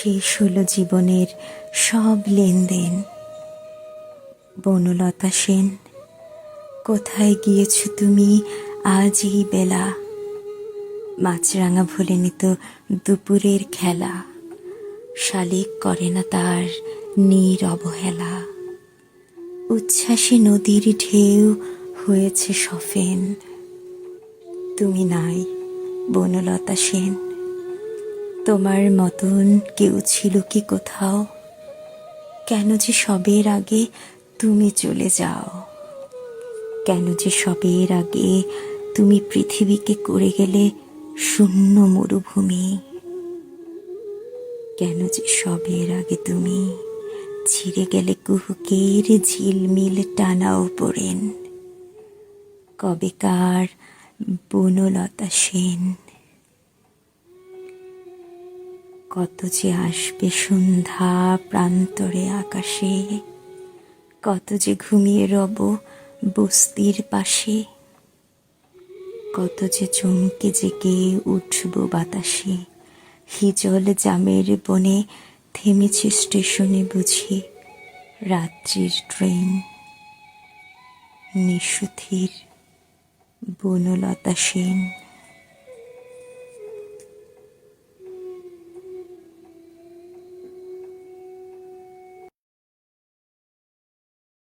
শেষ হলো জীবনের সব লেনদেন। বনলতা সেন, কোথায় গিয়েছ তুমি আজ এই বেলা? মাছরাঙা ভোলেনি তো দুপুরের খেলা, শালিক করে না তার নীর অবহেলা। উচ্ছ্বাসে নদীর ঢেউ হয়েছে সফেন, তুমি নাই বনলতা সেন। তোমার মতন কেউ ছিল কি কোথাও? কেন যে সবের আগে তুমি চলে যাও? কেন যে সবের আগে তুমি পৃথিবীকে করে গেলে শূন্য মরুভূমি? কেন যে সবের আগে তুমি ছিঁড়ে গেলে কুহুকের ঝিলমিল টানাও পড়েন? কবেকার বনলতা সেন। কত যে আসবে সন্ধ্যা প্রান্তরে আকাশে, কত যে ঘুমিয়ে রব বস্তির পাশে, কত যে চমকে জেগে উঠব বাতাসে। হিজল জামের বনে থেমেছে স্টেশনে বুঝি রাত্রির ট্রেন। নিশুথির বনলতা সেন।